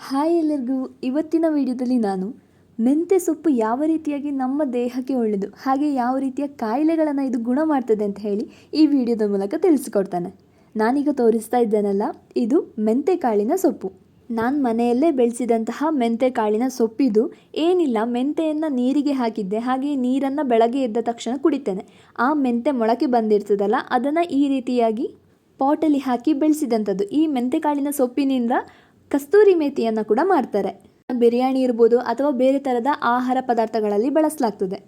Hi ಎಲ್ಲರಿಗೂ. ಇವತ್ತಿನ ವಿಡಿಯೋದಲ್ಲಿ ನಾನು ಮೆಂತ್ಯ ಸೊಪ್ಪು ಯಾವ ರೀತಿಯಾಗಿ ನಮ್ಮ ದೇಹಕ್ಕೆ ಒಳ್ಳೆಯದು, ಹಾಗೆ ಯಾವ ರೀತಿಯ ಕಾಯಿಲೆಗಳನ್ನು ಇದು ಗುಣ ಮಾಡ್ತದೆ ಅಂತ ಹೇಳಿ ಈ ವಿಡಿಯೋದ ಮೂಲಕ ತಿಳಿಸಿಕೊಡ್ತಾನೆ. ನಾನೀಗ ತೋರಿಸ್ತಾ ಇದ್ದೇನಲ್ಲ, ಇದು ಮೆಂತ್ಯ ಕಾಳಿನ ಸೊಪ್ಪು. ನಾನು ಮನೆಯಲ್ಲೇ ಬೆಳೆಸಿದಂತಹ ಮೆಂತ್ಯ ಕಾಳಿನ ಸೊಪ್ಪಿದು. ಏನಿಲ್ಲ, ಮೆಂತ್ಯೆಯನ್ನು ನೀರಿಗೆ ಹಾಕಿದ್ದೆ, ಹಾಗೆ ನೀರನ್ನು ಬೆಳಗ್ಗೆ ಎದ್ದ ತಕ್ಷಣ ಕುಡಿತೇನೆ. ಆ ಮೆಂತ್ಯ ಮೊಳಕೆ ಬಂದಿರ್ತದಲ್ಲ, ಅದನ್ನು ಈ ರೀತಿಯಾಗಿ ಪಾಟಲ್ಲಿ ಹಾಕಿ ಬೆಳೆಸಿದಂಥದ್ದು. ಈ ಮೆಂತ್ಯ ಕಾಳಿನ ಸೊಪ್ಪಿನಿಂದ ಕಸ್ತೂರಿ ಮೇಥಿಯನ್ನು ಕೂಡ ಮಾಡ್ತಾರೆ. ಬಿರಿಯಾನಿ ಇರ್ಬೋದು ಅಥವಾ ಬೇರೆ ಥರದ ಆಹಾರ ಪದಾರ್ಥಗಳಲ್ಲಿ ಬಳಸಲಾಗ್ತದೆ.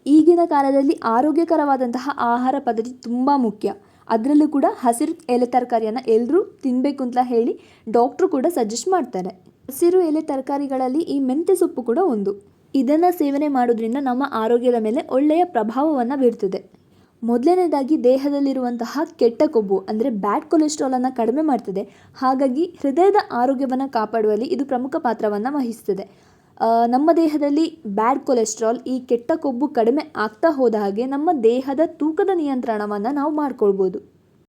ಈಗಿನ ಕಾಲದಲ್ಲಿ ಆರೋಗ್ಯಕರವಾದಂತಹ ಆಹಾರ ಪದ್ಧತಿ ತುಂಬ ಮುಖ್ಯ. ಅದರಲ್ಲೂ ಕೂಡ ಹಸಿರು ಎಲೆ ತರಕಾರಿಯನ್ನು ಎಲ್ಲರೂ ತಿನ್ನಬೇಕು ಅಂತ ಹೇಳಿ ಡಾಕ್ಟ್ರು ಕೂಡ ಸಜೆಸ್ಟ್ ಮಾಡ್ತಾರೆ. ಹಸಿರು ಎಲೆ ತರಕಾರಿಗಳಲ್ಲಿ ಈ ಮೆಂತ್ಯ ಸೊಪ್ಪು ಕೂಡ ಒಂದು. ಇದನ್ನು ಸೇವನೆ ಮಾಡೋದ್ರಿಂದ ನಮ್ಮ ಆರೋಗ್ಯದ ಮೇಲೆ ಒಳ್ಳೆಯ ಪ್ರಭಾವವನ್ನು ಬೀರ್ತದೆ. ಮೊದಲನೇದಾಗಿ ದೇಹದಲ್ಲಿರುವಂತಹ ಕೆಟ್ಟ ಕೊಬ್ಬು ಅಂದರೆ ಬ್ಯಾಡ್ ಕೊಲೆಸ್ಟ್ರಾಲನ್ನು ಕಡಿಮೆ ಮಾಡ್ತದೆ. ಹಾಗಾಗಿ ಹೃದಯದ ಆರೋಗ್ಯವನ್ನು ಕಾಪಾಡುವಲ್ಲಿ ಇದು ಪ್ರಮುಖ ಪಾತ್ರವನ್ನು ವಹಿಸ್ತದೆ. ನಮ್ಮ ದೇಹದಲ್ಲಿ ಬ್ಯಾಡ್ ಕೊಲೆಸ್ಟ್ರಾಲ್, ಈ ಕೆಟ್ಟ ಕೊಬ್ಬು ಕಡಿಮೆ ಆಗ್ತಾ ಹೋದ ಹಾಗೆ ನಮ್ಮ ದೇಹದ ತೂಕದ ನಿಯಂತ್ರಣವನ್ನು ನಾವು ಮಾಡ್ಕೊಳ್ಬೋದು.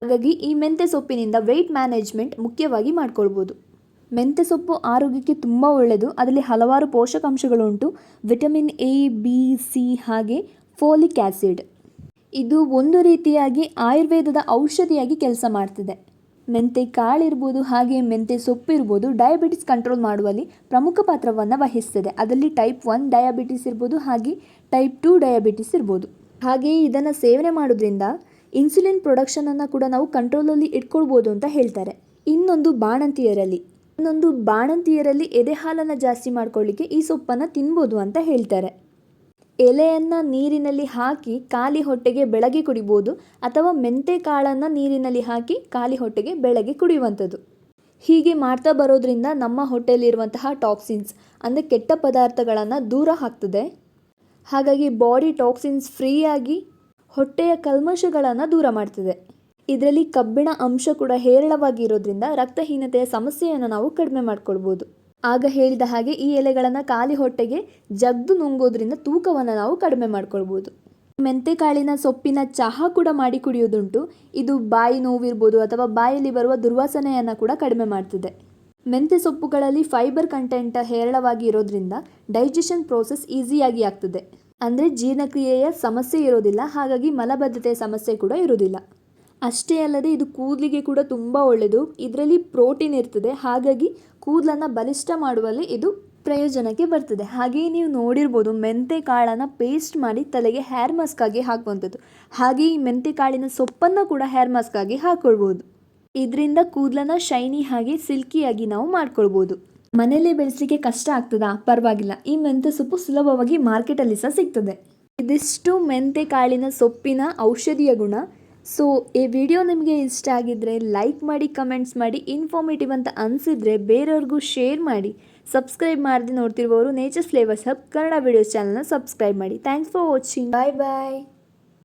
ಹಾಗಾಗಿ ಈ ಮೆಂತ್ಯ ಸೊಪ್ಪಿನಿಂದ ವೆಯ್ಟ್ ಮ್ಯಾನೇಜ್ಮೆಂಟ್ ಮುಖ್ಯವಾಗಿ ಮಾಡ್ಕೊಳ್ಬೋದು. ಮೆಂತ್ಯ ಸೊಪ್ಪು ಆರೋಗ್ಯಕ್ಕೆ ತುಂಬ ಒಳ್ಳೆಯದು. ಅದರಲ್ಲಿ ಹಲವಾರು ಪೋಷಕಾಂಶಗಳುಂಟು. ವಿಟಮಿನ್ ಎ, ಬಿ, ಸಿ ಹಾಗೆ ಫೋಲಿಕ್ ಆ್ಯಸಿಡ್. ಇದು ಒಂದು ರೀತಿಯಾಗಿ ಆಯುರ್ವೇದದ ಔಷಧಿಯಾಗಿ ಕೆಲಸ ಮಾಡ್ತಿದೆ. ಮೆಂತ್ಯ ಕಾಳಿರ್ಬೋದು ಹಾಗೆ ಮೆಂತ್ಯ ಸೊಪ್ಪಿರ್ಬೋದು ಡಯಾಬಿಟಿಸ್ ಕಂಟ್ರೋಲ್ ಮಾಡುವಲ್ಲಿ ಪ್ರಮುಖ ಪಾತ್ರವನ್ನು ವಹಿಸ್ತದೆ. ಅದರಲ್ಲಿ ಟೈಪ್ 1 ಡಯಾಬಿಟಿಸ್ ಇರ್ಬೋದು, ಹಾಗೆ ಟೈಪ್ 2 ಡಯಾಬಿಟಿಸ್ ಇರ್ಬೋದು. ಹಾಗೆಯೇ ಇದನ್ನು ಸೇವನೆ ಮಾಡೋದ್ರಿಂದ ಇನ್ಸುಲಿನ್ ಪ್ರೊಡಕ್ಷನನ್ನು ಕೂಡ ನಾವು ಕಂಟ್ರೋಲಲ್ಲಿ ಇಟ್ಕೊಳ್ಬೋದು ಅಂತ ಹೇಳ್ತಾರೆ. ಇನ್ನೊಂದು ಬಾಣಂತಿಯರಲ್ಲಿ ಎದೆ ಹಾಲನ್ನು ಜಾಸ್ತಿ ಮಾಡ್ಕೊಳ್ಳಿಕ್ಕೆ ಈ ಸೊಪ್ಪನ್ನು ತಿನ್ಬೋದು ಅಂತ ಹೇಳ್ತಾರೆ. ಎಲೆಯನ್ನು ನೀರಿನಲ್ಲಿ ಹಾಕಿ ಖಾಲಿ ಹೊಟ್ಟೆಗೆ ಬೆಳಗ್ಗೆ ಕುಡಿಬೋದು, ಅಥವಾ ಮೆಂತ್ಯ ಕಾಳನ್ನು ನೀರಿನಲ್ಲಿ ಹಾಕಿ ಖಾಲಿ ಹೊಟ್ಟೆಗೆ ಬೆಳಗ್ಗೆ ಕುಡಿಯುವಂಥದ್ದು. ಹೀಗೆ ಮಾಡ್ತಾ ಬರೋದ್ರಿಂದ ನಮ್ಮ ಹೊಟ್ಟೆಯಲ್ಲಿರುವಂತಹ ಟಾಕ್ಸಿನ್ಸ್ ಅಂದರೆ ಕೆಟ್ಟ ಪದಾರ್ಥಗಳನ್ನು ದೂರ ಹಾಕ್ತದೆ. ಹಾಗಾಗಿ ಬಾಡಿ ಟಾಕ್ಸಿನ್ಸ್ ಫ್ರೀಯಾಗಿ ಹೊಟ್ಟೆಯ ಕಲ್ಮಶಗಳನ್ನು ದೂರ ಮಾಡ್ತದೆ. ಇದರಲ್ಲಿ ಕಬ್ಬಿಣ ಅಂಶ ಕೂಡ ಹೇರಳವಾಗಿರೋದ್ರಿಂದ ರಕ್ತಹೀನತೆಯ ಸಮಸ್ಯೆಯನ್ನು ನಾವು ಕಡಿಮೆ ಮಾಡ್ಕೊಳ್ಬೋದು. ಆಗ ಹೇಳಿದ ಹಾಗೆ ಈ ಎಲೆಗಳನ್ನು ಖಾಲಿ ಹೊಟ್ಟೆಗೆ ಜಗ್ದು ನುಂಗೋದ್ರಿಂದ ತೂಕವನ್ನು ನಾವು ಕಡಿಮೆ ಮಾಡ್ಕೊಳ್ಬೋದು. ಮೆಂತ್ಯ ಕಾಳಿನ ಸೊಪ್ಪಿನ ಚಹಾ ಕೂಡ ಮಾಡಿ ಕುಡಿಯೋದುಂಟು. ಇದು ಬಾಯಿ ನೋವಿರ್ಬೋದು ಅಥವಾ ಬಾಯಲ್ಲಿ ಬರುವ ದುರ್ವಾಸನೆಯನ್ನು ಕೂಡ ಕಡಿಮೆ ಮಾಡ್ತದೆ. ಮೆಂತ್ಯ ಸೊಪ್ಪುಗಳಲ್ಲಿ ಫೈಬರ್ ಕಂಟೆಂಟ್ ಹೇರಳವಾಗಿ ಇರೋದ್ರಿಂದ ಡೈಜೆಷನ್ ಪ್ರೋಸೆಸ್ ಈಸಿಯಾಗಿ ಆಗ್ತದೆ. ಅಂದರೆ ಜೀರ್ಣಕ್ರಿಯೆಯ ಸಮಸ್ಯೆ ಇರೋದಿಲ್ಲ, ಹಾಗಾಗಿ ಮಲಬದ್ಧತೆಯ ಸಮಸ್ಯೆ ಕೂಡ ಇರೋದಿಲ್ಲ. ಅಷ್ಟೇ ಅಲ್ಲದೆ ಇದು ಕೂದಲಿಗೆ ಕೂಡ ತುಂಬ ಒಳ್ಳೆಯದು. ಇದರಲ್ಲಿ ಪ್ರೋಟೀನ್ ಇರ್ತದೆ, ಹಾಗಾಗಿ ಕೂದಲನ್ನು ಬಲಿಷ್ಠ ಮಾಡುವಲ್ಲಿ ಇದು ಪ್ರಯೋಜನಕ್ಕೆ ಬರ್ತದೆ. ಹಾಗೆಯೇ ನೀವು ನೋಡಿರ್ಬೋದು, ಮೆಂತ್ಯ ಕಾಳನ್ನು ಪೇಸ್ಟ್ ಮಾಡಿ ತಲೆಗೆ ಹೇರ್ ಮಾಸ್ಕ್ ಆಗಿ ಹಾಕುವಂಥದ್ದು. ಹಾಗೆಯೇ ಈ ಮೆಂತ್ಯ ಕಾಳಿನ ಸೊಪ್ಪನ್ನು ಕೂಡ ಹೇರ್ ಮಾಸ್ಕ್ ಆಗಿ ಹಾಕ್ಕೊಳ್ಬೋದು. ಇದರಿಂದ ಕೂದಲನ್ನು ಶೈನಿ ಹಾಗೆ ಸಿಲ್ಕಿಯಾಗಿ ನಾವು ಮಾಡ್ಕೊಳ್ಬೋದು. ಮನೆಯಲ್ಲೇ ಬೆಳೆಸಲಿಕ್ಕೆ ಕಷ್ಟ ಆಗ್ತದಾ? ಪರವಾಗಿಲ್ಲ, ಈ ಮೆಂತ್ಯ ಸೊಪ್ಪು ಸುಲಭವಾಗಿ ಮಾರ್ಕೆಟಲ್ಲಿ ಸಹ ಸಿಗ್ತದೆ. ಇದಿಷ್ಟು ಮೆಂತ್ಯ ಕಾಳಿನ ಸೊಪ್ಪಿನ ಔಷಧಿಯ ಗುಣ. ಸೊ ಈ ವಿಡಿಯೋ ನಿಮಗೆ ಇಷ್ಟ ಆಗಿದ್ದರೆ ಲೈಕ್ ಮಾಡಿ, ಕಮೆಂಟ್ಸ್ ಮಾಡಿ, ಇನ್ಫಾರ್ಮೇಟಿವ್ ಅಂತ ಅನಿಸಿದರೆ ಬೇರೆಯವ್ರಿಗೂ ಶೇರ್ ಮಾಡಿ. ಸಬ್ಸ್ಕ್ರೈಬ್ ಮಾಡದೆ ನೋಡ್ತಿರುವವರು nature's flavours hub Kannada videos ಚಾನಲ್ನ ಸಬ್ಸ್ಕ್ರೈಬ್ ಮಾಡಿ. Thanks for watching. Bye bye.